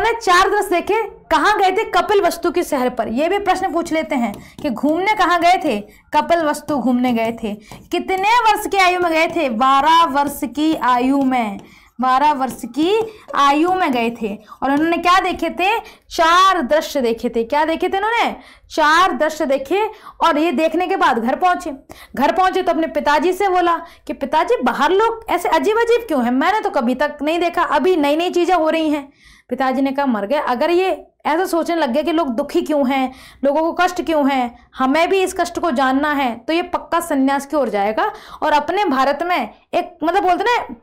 इन्होंने 4 दृश्य देखे। कहाँ गए थे? कपिलवस्तु की शहर पर। ये भी प्रश्न पूछ लेते हैं कि घूमने कहाँ गए थे? कपिलवस्तु घूमने गए थे। कितने वर्ष की आयु में गए थे? 12 वर्ष की आयु में। 12 वर्ष की आयु में गए थे। और उन्होंने क्या देखे थे? 4 दृश्य देखे थे। क्या देखे थे इन्होंने? 4 दृश्य देखे। और ये देखने के बाद घर पहुंचे। घर पहुंचे तो अपने पिताजी से बोला कि पिताजी बाहर लोग ऐसे अजीब अजीब क्यों हैं? मैंने तो कभी तक नहीं देखा, अभी नई नई चीजें हो रही हैं। पिताजी ने कहा मर गए, अगर ये ऐसा सोचने लग गए कि लोग दुखी क्यों हैं, लोगों को कष्ट क्यों है, हमें भी इस कष्ट को जानना है, तो ये पक्का सन्यास की ओर जाएगा। और अपने भारत में एक मतलब बोलते ना,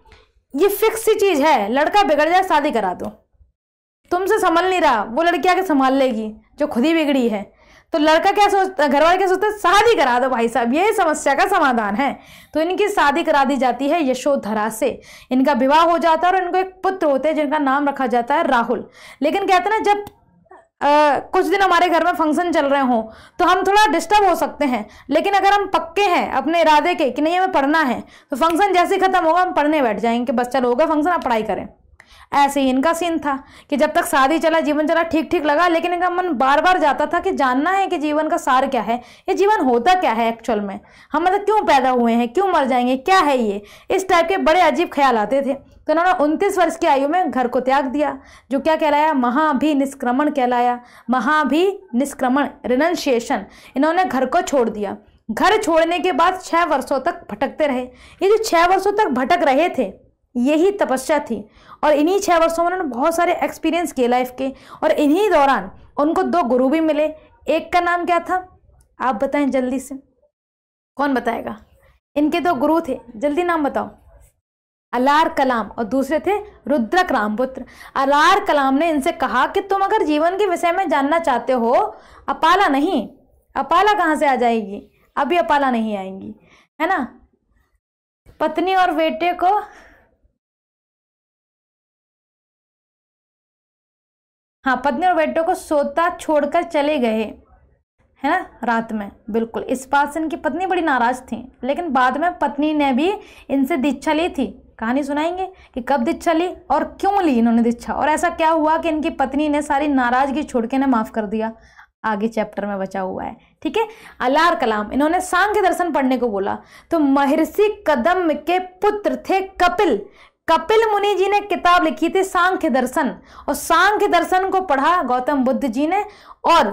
ये फिक्स सी चीज है, लड़का बिगड़ जाए शादी करा दो, तुमसे संभल नहीं रहा, वो लड़की आके संभाल लेगी जो खुद ही बिगड़ी है। तो लड़का क्या सोचता, घर वाले क्या सोचते हैं? शादी करा दो भाई साहब, ये समस्या का समाधान है। तो इनकी शादी करा दी जाती है यशोधरा से। इनका विवाह हो जाता है और इनको एक पुत्र होते हैं जिनका नाम रखा जाता है राहुल। लेकिन कहते हैं ना, जब कुछ दिन हमारे घर में फंक्शन चल रहे हो तो हम थोड़ा डिस्टर्ब हो सकते हैं, लेकिन अगर हम पक्के हैं अपने इरादे के कि नहीं हमें पढ़ना है, तो फंक्शन जैसे ही खत्म होगा हम पढ़ने बैठ जाएंगे कि बस चलो हो गया फंक्शन, आप पढ़ाई करें। ऐसे ही इनका सीन था कि जब तक शादी चला, जीवन चला, ठीक ठीक लगा, लेकिन इनका मन बार बार जाता था कि जानना है कि जीवन का सार क्या है, ये जीवन होता क्या है एक्चुअल में, हम मतलब क्यों पैदा हुए हैं, क्यों मर जाएंगे, क्या है ये, इस टाइप के बड़े अजीब ख्याल आते थे। तो इन्होंने 29 वर्ष की आयु में घर को त्याग दिया, जो क्या कहलाया? महाभिनिष्क्रमण कहलाया। महाभिनिष्क्रमण, रिनंसिएशन। इन्होंने घर को छोड़ दिया। घर छोड़ने के बाद 6 वर्षों तक भटकते रहे। ये जो 6 वर्षों तक भटक रहे थे, यही तपस्या थी। और इन्हीं 6 वर्षों में उन्होंने बहुत सारे एक्सपीरियंस किए लाइफ के। और इन्हीं दौरान उनको 2 गुरु भी मिले। एक का नाम क्या था? आप बताएं जल्दी से, कौन बताएगा? इनके 2 गुरु थे, जल्दी नाम बताओ। अलार कलाम और दूसरे थे रुद्रक रामपुत्र। अलार कलाम ने इनसे कहा कि तुम अगर जीवन के विषय में जानना चाहते हो, अपाला नहीं, अपाला कहाँ से आ जाएगी, अभी अपाला नहीं आएंगी, है ना। पत्नी और बेटे को पत्नी और बेटे को सोता छोड़कर चले गए, है ना, रात में। बिल्कुल, इस बात से इनकी पत्नी बड़ी नाराज थी, लेकिन बाद में पत्नी ने भी इनसे दीक्षा ली थी। कहानी सुनाएंगे कि कब दीक्षा ली और क्यों ली इन्होंने दीक्षा, और ऐसा क्या हुआ कि इनकी पत्नी ने सारी नाराजगी छोड़ के इन्हें माफ कर दिया। आगे चैप्टर में बचा हुआ है, ठीक है। अलार कलाम, इन्होंने सांख्य दर्शन पढ़ने को बोला। तो महर्षि कदम के पुत्र थे कपिल। कपिल मुनि जी ने किताब लिखी थी सांख्य दर्शन, और सांख्य दर्शन को पढ़ा गौतम बुद्ध जी ने। और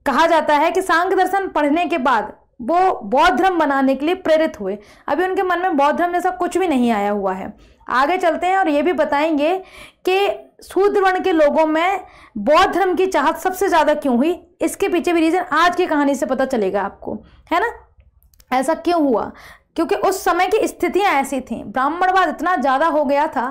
कहा जाता है कि सांख्य दर्शन पढ़ने के बाद वो बौद्ध धर्म बनाने के लिए प्रेरित हुए। अभी उनके मन में बौद्ध धर्म जैसा कुछ भी नहीं आया हुआ है। आगे चलते हैं और ये भी बताएंगे कि शूद्र वर्ण के लोगों में बौद्ध धर्म की चाहत सबसे ज्यादा क्यों हुई, इसके पीछे भी रीजन आज की कहानी से पता चलेगा आपको, है ना। ऐसा क्यों हुआ? क्योंकि उस समय की स्थितियां ऐसी थी, ब्राह्मणवाद इतना ज्यादा हो गया था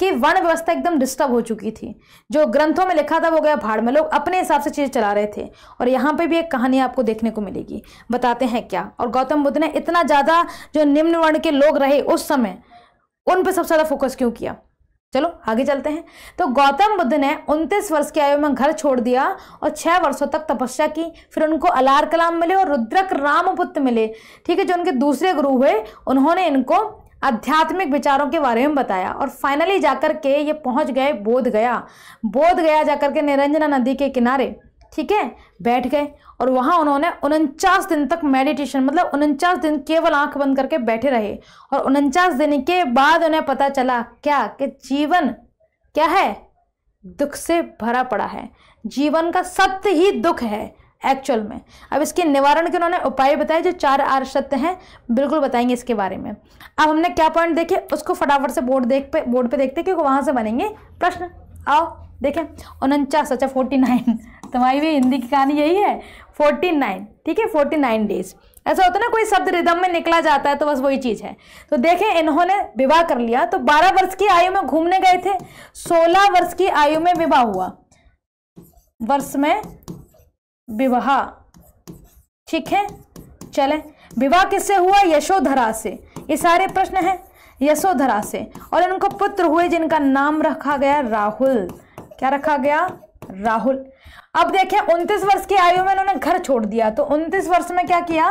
कि वर्ण व्यवस्था एकदम डिस्टर्ब हो चुकी थी। जो ग्रंथों में लिखा था वो गया भाड़ में, लोग अपने हिसाब से चीज चला रहे थे। और यहाँ पे भी एक कहानी आपको देखने को मिलेगी, बताते हैं क्या। और गौतम बुद्ध ने इतना ज्यादा जो निम्न वर्ण के लोग रहे उस समय, उन पे सबसे ज्यादा फोकस क्यों किया। चलो आगे चलते हैं। तो गौतम बुद्ध ने 29 वर्ष की आयु में घर छोड़ दिया और 6 वर्षों तक तपस्या की। फिर उनको अलार कलाम मिले और रुद्रक रामपुत्र मिले, ठीक है, जो उनके दूसरे गुरु हुए। उन्होंने इनको आध्यात्मिक विचारों के बारे में बताया और फाइनली जाकर के ये पहुंच गए बोध गया। बोध गया जाकर के निरंजना नदी के किनारे, ठीक है, बैठ गए। और वहां उन्होंने 49 दिन तक मेडिटेशन, मतलब 49 दिन केवल आंख बंद करके बैठे रहे। और 49 दिन के बाद उन्हें पता चला क्या, कि जीवन क्या है, दुख से भरा पड़ा है। जीवन का सत्य ही दुख है एक्चुअल में। अब इसके निवारण के उन्होंने उपाय बताए, जो 4 आर्य सत्य हैं, बिल्कुल बताएंगे इसके बारे में। अब हमने क्या पॉइंट देखे उसको फटाफट से बोर्ड पे देखते, क्योंकि वहां से बनेंगे प्रश्न। आओ देखें, 49, अच्छा 49, तुम्हारी भी हिंदी की कहानी यही है, 49, ठीक है, 49 डेज। ऐसा होता है ना, कोई शब्द रिदम में निकला जाता है, तो बस वही चीज है। तो देखें, इन्होंने विवाह कर लिया। तो 12 वर्ष की आयु में घूमने गए थे, 16 वर्ष की आयु में विवाह हुआ, वर्ष में विवाह, ठीक है। चले, विवाह किससे हुआ? यशोधरा से। ये सारे प्रश्न हैं, यशोधरा से। और इनको पुत्र हुए जिनका नाम रखा गया राहुल। क्या रखा गया? राहुल। अब देखें, 29 वर्ष की आयु में इन्होंने घर छोड़ दिया। तो 29 वर्ष में क्या किया?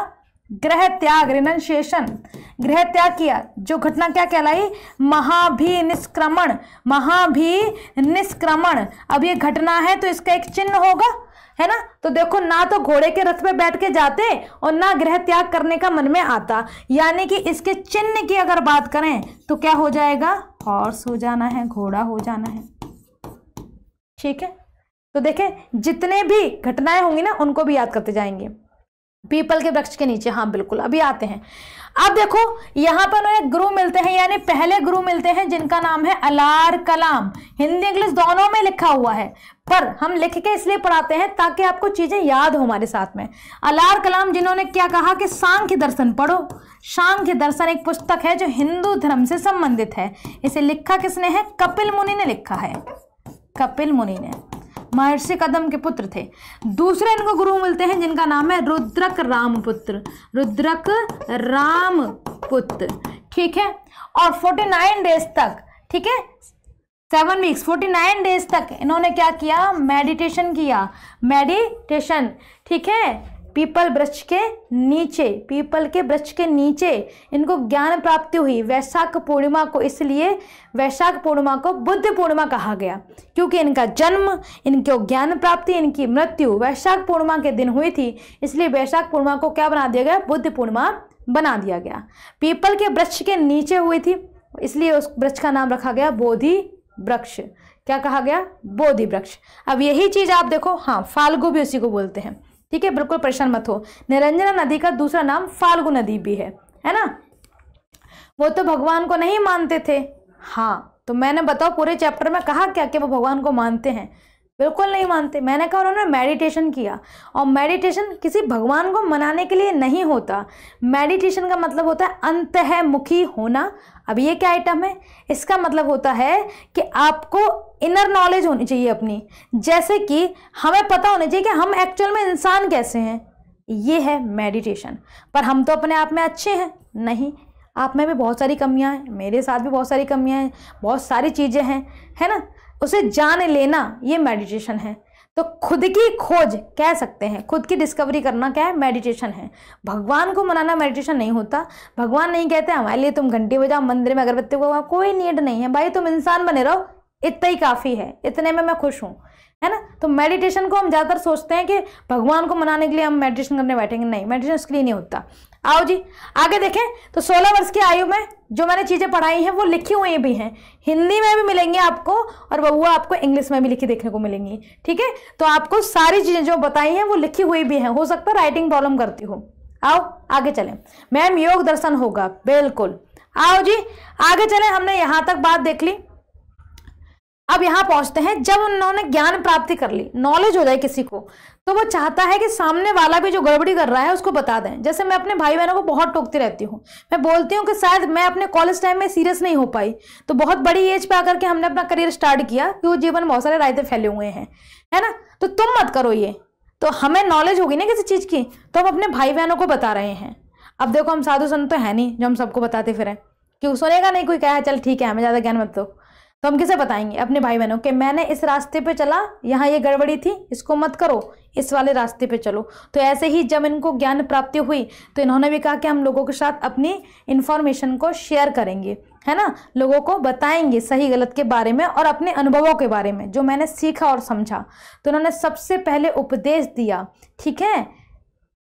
गृह त्याग, रिनंशिएशन, गृह त्याग किया, जो घटना क्या कहलाई, महाभिनिष्क्रमण, महाभिनिष्क्रमण। अब ये घटना है तो इसका एक चिन्ह होगा, है ना। तो देखो, ना तो घोड़े के रथ पे बैठ के जाते और ना गृह त्याग करने का मन में आता, यानी कि इसके चिन्ह की अगर बात करें तो क्या हो जाएगा, हॉर्स हो जाना है, घोड़ा हो जाना है। ठीक है, तो देखें जितने भी घटनाएं होंगी ना उनको भी याद करते जाएंगे। पीपल के वृक्ष के नीचे, हाँ बिल्कुल, अभी आते हैं। अब देखो यहाँ पर उन्हें गुरु मिलते हैं, यानी पहले गुरु मिलते हैं जिनका नाम है अलार कलाम। हिंदी इंग्लिश दोनों में लिखा हुआ है, पर हम लिख के इसलिए पढ़ाते हैं ताकि आपको चीजें याद हो हमारे साथ में। अलार कलाम जिन्होंने क्या कहा कि सांख्य दर्शन पढ़ो। सांख्य दर्शन एक पुस्तक है जो हिंदू धर्म से संबंधित है। इसे लिखा किसने है, कपिल मुनि ने लिखा है, कपिल मुनि ने, महर्षि कदम के पुत्र थे। दूसरे इनको गुरु मिलते हैं जिनका नाम है रुद्रक रामपुत्र, रुद्रक रामपुत्र। ठीक है, और 49 डेज तक, ठीक है, 7 वीक्स 49 डेज तक इन्होंने क्या किया, मेडिटेशन किया, मेडिटेशन। ठीक है, पीपल वृक्ष के नीचे, पीपल के वृक्ष के नीचे इनको ज्ञान प्राप्ति हुई वैशाख पूर्णिमा को। इसलिए वैशाख पूर्णिमा को बुद्ध पूर्णिमा कहा गया, क्योंकि इनका जन्म, इनको ज्ञान प्राप्ति, इनकी मृत्यु वैशाख पूर्णिमा के दिन हुई थी। इसलिए वैशाख पूर्णिमा को क्या बना दिया गया, बुद्ध पूर्णिमा बना दिया गया। पीपल के वृक्ष के नीचे हुई थी, इसलिए उस वृक्ष का नाम रखा गया बोधि वृक्ष। क्या कहा गया, बोधि वृक्ष। अब यही चीज आप देखो, हाँ फाल्गु भी उसी को बोलते हैं। ठीक है, बिल्कुल परेशान मत हो। निरंजना नदी का दूसरा नाम फाल्गु नदी भी है ना। वो तो भगवान को नहीं मानते थे, हाँ, तो मैंने बताओ पूरे चैप्टर में कहा क्या कि वो भगवान को मानते हैं, बिल्कुल नहीं मानते। मैंने कहा उन्होंने मेडिटेशन किया, और मेडिटेशन किसी भगवान को मनाने के लिए नहीं होता। मेडिटेशन का मतलब होता है अंतःमुखी होना। अब ये क्या आइटम है, इसका मतलब होता है कि आपको इनर नॉलेज होनी चाहिए अपनी, जैसे कि हमें पता होना चाहिए कि हम एक्चुअल में इंसान कैसे हैं, ये है मेडिटेशन। पर हम तो अपने आप में अच्छे हैं, नहीं, आप में भी बहुत सारी कमियां हैं, मेरे साथ भी बहुत सारी कमियां हैं, बहुत सारी चीज़ें हैं, है ना। उसे जान लेना ये मेडिटेशन है। तो खुद की खोज कह सकते हैं, खुद की डिस्कवरी करना क्या है, मेडिटेशन है। भगवान को मनाना मेडिटेशन नहीं होता। भगवान नहीं कहते हमारे लिए तुम घंटी बजाओ, मंदिर में अगरबत्ती को, कोई नीड नहीं है भाई, तुम इंसान बने रहो, इतना ही काफ़ी है, इतने में मैं खुश हूँ, है ना। तो मेडिटेशन को हम ज़्यादातर सोचते हैं कि भगवान को मनाने के लिए हम मेडिटेशन करने बैठेंगे, नहीं, मेडिटेशन इसके लिए नहीं होता। आओ जी आगे देखें। तो 16 वर्ष की आयु में जो मैंने चीज़ें पढ़ाई हैं वो लिखी हुई भी हैं, हिंदी में भी मिलेंगी आपको, और वो आपको इंग्लिश में भी लिखी देखने को मिलेंगी। ठीक है, तो आपको सारी चीज़ें जो बताई हैं वो लिखी हुई भी हैं, हो सकता है राइटिंग प्रॉब्लम करती हो। आओ आगे चलें। मैम योग दर्शन होगा, बिल्कुल। आओ जी आगे चलें, हमने यहाँ तक बात देख ली। अब यहाँ पहुंचते हैं, जब उन्होंने ज्ञान प्राप्ति कर ली, नॉलेज हो जाए किसी को, तो वो चाहता है कि सामने वाला भी जो गड़बड़ी कर रहा है उसको बता दें। जैसे मैं अपने भाई बहनों को बहुत टोकती रहती हूँ, मैं बोलती हूँ कि शायद मैं अपने कॉलेज टाइम में सीरियस नहीं हो पाई, तो बहुत बड़ी एज पे आकर के हमने अपना करियर स्टार्ट किया, क्योंकि जीवन में बहुत सारे रायते फैले हुए हैं, है ना। तो तुम मत करो ये, तो हमें नॉलेज होगी ना किसी चीज़ की, तो हम अपने भाई बहनों को बता रहे हैं। अब देखो हम साधु संत तो है नहीं जो हम सबको बताते फिरें, क्यों सुनेगा नहीं कोई, कहा चल ठीक है हमें ज़्यादा ज्ञान मत दो, तो हम किसे बताएंगे, अपने भाई बहनों के मैंने इस रास्ते पे चला, यहाँ ये गड़बड़ी थी, इसको मत करो, इस वाले रास्ते पे चलो। तो ऐसे ही जब इनको ज्ञान प्राप्ति हुई तो इन्होंने भी कहा कि हम लोगों के साथ अपनी इंफॉर्मेशन को शेयर करेंगे, है ना, लोगों को बताएंगे सही गलत के बारे में और अपने अनुभवों के बारे में जो मैंने सीखा और समझा। तो उन्होंने सबसे पहले उपदेश दिया। ठीक है,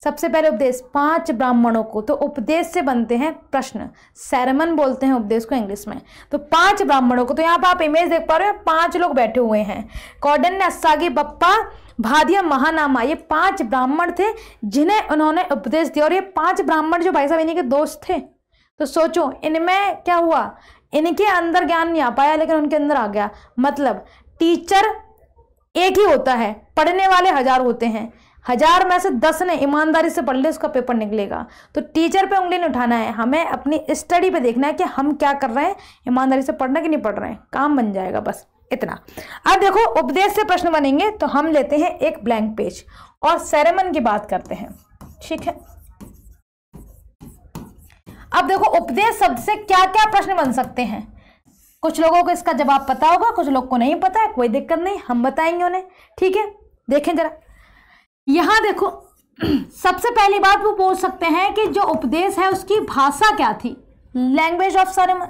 सबसे पहले उपदेश 5 ब्राह्मणों को, तो उपदेश से बनते हैं प्रश्न, सरमन बोलते हैं उपदेश को इंग्लिश में। तो 5 ब्राह्मणों को, तो यहाँ पर आप इमेज देख पा रहे हो, 5 लोग बैठे हुए हैं, कौंडिन्य, अस्सागी, बप्पा, भादिया, महानामा, ये 5 ब्राह्मण थे जिन्हें उन्होंने उपदेश दिया। और ये 5 ब्राह्मण जो भाई साहब इन्हीं के दोस्त थे, तो सोचो इनमें क्या हुआ, इनके अंदर ज्ञान नहीं आ पाया लेकिन उनके अंदर आ गया। मतलब टीचर एक ही होता है, पढ़ने वाले 1000 होते हैं, 1000 में से 10 ने ईमानदारी से पढ़ ले, उसका पेपर निकलेगा। तो टीचर पे उंगली नहीं उठाना है, हमें अपनी स्टडी पे देखना है कि हम क्या कर रहे हैं, ईमानदारी से पढ़ना कि नहीं पढ़ रहे हैं, काम बन जाएगा, बस इतना। अब देखो उपदेश से प्रश्न बनेंगे, तो हम लेते हैं एक ब्लैंक पेज और सेरेमन की बात करते हैं। ठीक है, अब देखो उपदेश शब्द से क्या क्या प्रश्न बन सकते हैं। कुछ लोगों को इसका जवाब पता होगा, कुछ लोग को नहीं पता है, कोई दिक्कत नहीं, हम बताएंगे उन्हें। ठीक है, देखें जरा, यहां देखो सबसे पहली बात वो पूछ सकते हैं कि जो उपदेश है उसकी भाषा क्या थी, लैंग्वेज ऑफ सेरेमन।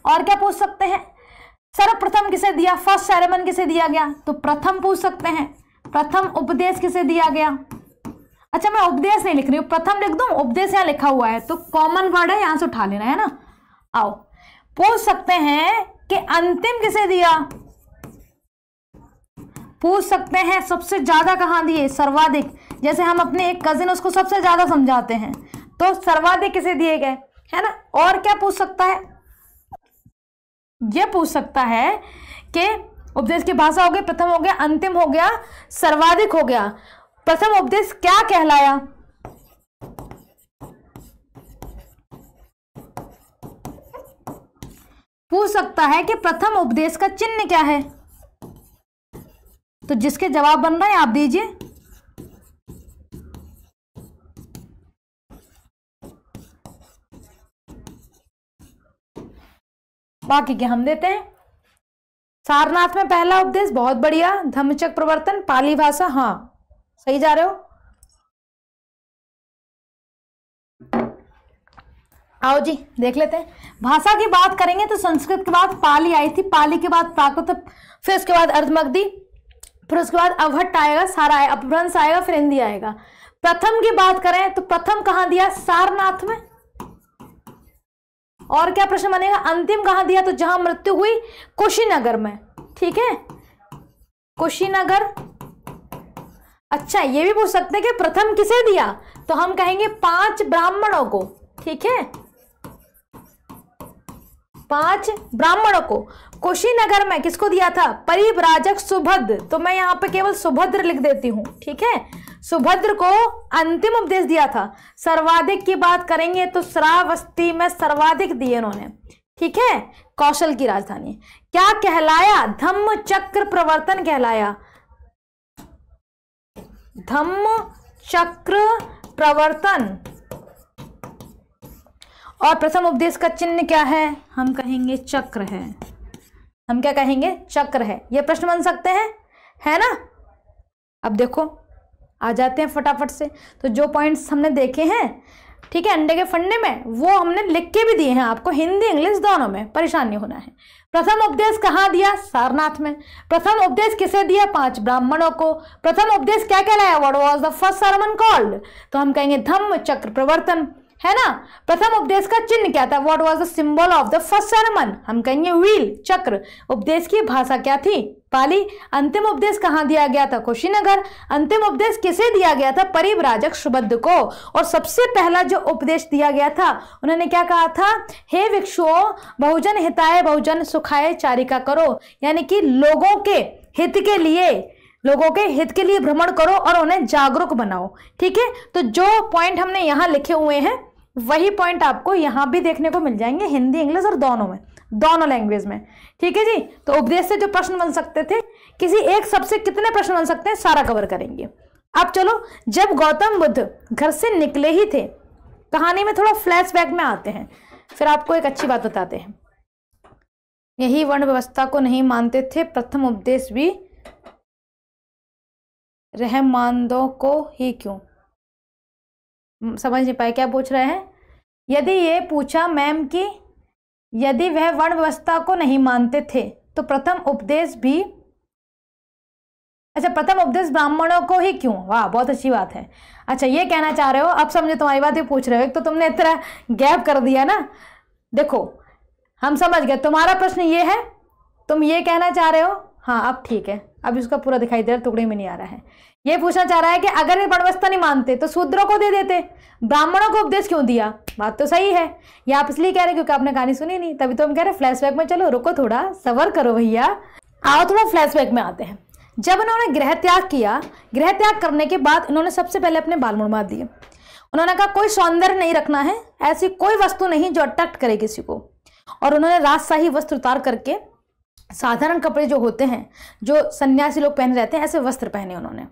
और क्या पूछ सकते हैं, सर्वप्रथम किसे दिया, फर्स्ट सेरेमन किसे दिया गया, तो प्रथम पूछ सकते हैं, प्रथम उपदेश किसे दिया गया। अच्छा मैं उपदेश नहीं लिख रही हूँ, प्रथम लिख दूं, उपदेश यहाँ लिखा हुआ है तो कॉमन वर्ड है, यहां से उठा लेना है ना। आओ पूछ सकते हैं कि अंतिम किसे दिया, पूछ सकते हैं सबसे ज्यादा कहां दिए, सर्वाधिक। जैसे हम अपने एक कजिन उसको सबसे ज्यादा समझाते हैं तो सर्वाधिक किसे दिए गए, है ना। और क्या पूछ सकता है, ये पूछ सकता है कि उपदेश की भाषा हो गई, प्रथम हो गया, अंतिम हो गया, सर्वाधिक हो गया। प्रथम उपदेश क्या कहलाया, पूछ सकता है कि प्रथम उपदेश का चिन्ह क्या है। तो जिसके जवाब बन रहा है आप दीजिए। बाकी के हम देते हैं। सारनाथ में पहला उपदेश, बहुत बढ़िया। धम्मचक्र प्रवर्तन, पाली भाषा, हाँ सही जा रहे हो। आओ जी देख लेते हैं। भाषा की बात करेंगे तो संस्कृत के बाद पाली आई थी, पाली के बाद प्राकृत, फिर उसके बाद अर्धमगधी, फिर उसके बाद अवहट्ट आएगा, सारा आएगा, अपभ्रंश आएगा, फिर हिंदी आएगा। प्रथम की बात करें तो प्रथम कहां दिया, सारनाथ में। और क्या प्रश्न बनेगा, अंतिम कहां दिया, तो जहां मृत्यु हुई कुशीनगर में, ठीक है, कुशीनगर। अच्छा ये भी पूछ सकते हैं कि प्रथम किसे दिया, तो हम कहेंगे 5 ब्राह्मणों को, ठीक है, 5 ब्राह्मणों को। कुशीनगर में किसको दिया था, परिव्राजक सुभद्र, तो मैं यहां पे केवल सुभद्र लिख देती हूं, ठीक है, सुभद्र को अंतिम उपदेश दिया था। सर्वाधिक की बात करेंगे तो श्रावस्ती में सर्वाधिक दिए उन्होंने, ठीक है, कौशल की राजधानी। क्या कहलाया, धम्म चक्र प्रवर्तन कहलाया, धम्म चक्र प्रवर्तन। और प्रथम उपदेश का चिन्ह क्या है, हम कहेंगे चक्र है, हम क्या कहेंगे, चक्र है। ये प्रश्न बन सकते हैं, है ना। अब देखो आ जाते हैं फटाफट से। तो जो पॉइंट्स हमने देखे हैं, ठीक है, अंडे के फंडे में, वो हमने लिख के भी दिए हैं आपको, हिंदी इंग्लिश दोनों में, परेशान नहीं होना है। प्रथम उपदेश कहाँ दिया, सारनाथ में। प्रथम उपदेश किसे दिया, 5 ब्राह्मणों को। प्रथम उपदेश क्या कहलाया, what was the first sermon called, तो हम कहेंगे धम्म चक्र प्रवर्तन, है ना। प्रथम उपदेश का चिन्ह क्या था, what was the symbol of the first sermon, हम कहेंगे व्हील, चक्र। उपदेश की भाषा क्या थी, पाली। अंतिम उपदेश कहाँ दिया गया था, कुशीनगर। अंतिम उपदेश किसे दिया गया था, परिव्राजक सुभद्र को। और सबसे पहला जो उपदेश दिया गया था, उन्होंने क्या कहा था, हे भिक्षुओं, बहुजन हिताय बहुजन सुखाय चारिका करो, यानी कि लोगों के हित के लिए, लोगों के हित के लिए भ्रमण करो और उन्हें जागरूक बनाओ, ठीक है। तो जो पॉइंट हमने यहाँ लिखे हुए हैं वही पॉइंट आपको यहाँ भी देखने को मिल जाएंगे, हिंदी इंग्लिश और दोनों में, दोनों लैंग्वेज में, ठीक है जी। तो उपदेश से जो प्रश्न बन सकते थे, किसी एक सबसे कितने प्रश्न बन सकते हैं, सारा कवर करेंगे। अब चलो, जब गौतम बुद्ध घर से निकले ही थे, कहानी में थोड़ा फ्लैशबैक में आते हैं, फिर आपको एक अच्छी बात बताते हैं। यही वर्ण व्यवस्था को नहीं मानते थे, प्रथम उपदेश भी रहमानदों को ही क्यों, समझ नहीं पाए क्या पूछ रहे हैं। यदि ये पूछा मैम कि यदि वह वर्ण व्यवस्था को नहीं मानते थे तो प्रथम उपदेश भी, अच्छा प्रथम उपदेश ब्राह्मणों को ही क्यों, वाह बहुत अच्छी बात है। अच्छा ये कहना चाह रहे हो, अब समझे तुम्हारी बात, ये पूछ रहे हो, एक तो तुमने इतना गैप कर दिया ना। देखो हम समझ गए, तुम्हारा प्रश्न ये है, तुम ये कहना चाह रहे हो, हाँ अब ठीक है, अब इसका पूरा दिखाई दे रहा, टुकड़े में नहीं आ रहा है। ये पूछना चाह रहा है कि अगर ये वर्ण व्यवस्था नहीं मानते तो शूद्रों को दे देते, ब्राह्मणों को उपदेश क्यों दिया। बात तो सही है, ये आप इसलिए कह रहे क्योंकि आपने कहानी सुनी नहीं, तभी तो हम कह रहे फ्लैशबैक में। चलो रुको थोड़ा, सबर करो भैया, आओ थोड़ा फ्लैशबैक में आते हैं। जब उन्होंने गृह त्याग किया, गृह त्याग करने के बाद उन्होंने सबसे पहले अपने बाल मुड़वा दिए। उन्होंने कहा कोई सौंदर्य नहीं रखना है, ऐसी कोई वस्तु नहीं जो अट्रैक्ट करे किसी को। और उन्होंने राजशाही वस्त्र उतार करके साधारण कपड़े जो होते हैं, जो सन्यासी लोग पहने रहते हैं, ऐसे वस्त्र पहने उन्होंने।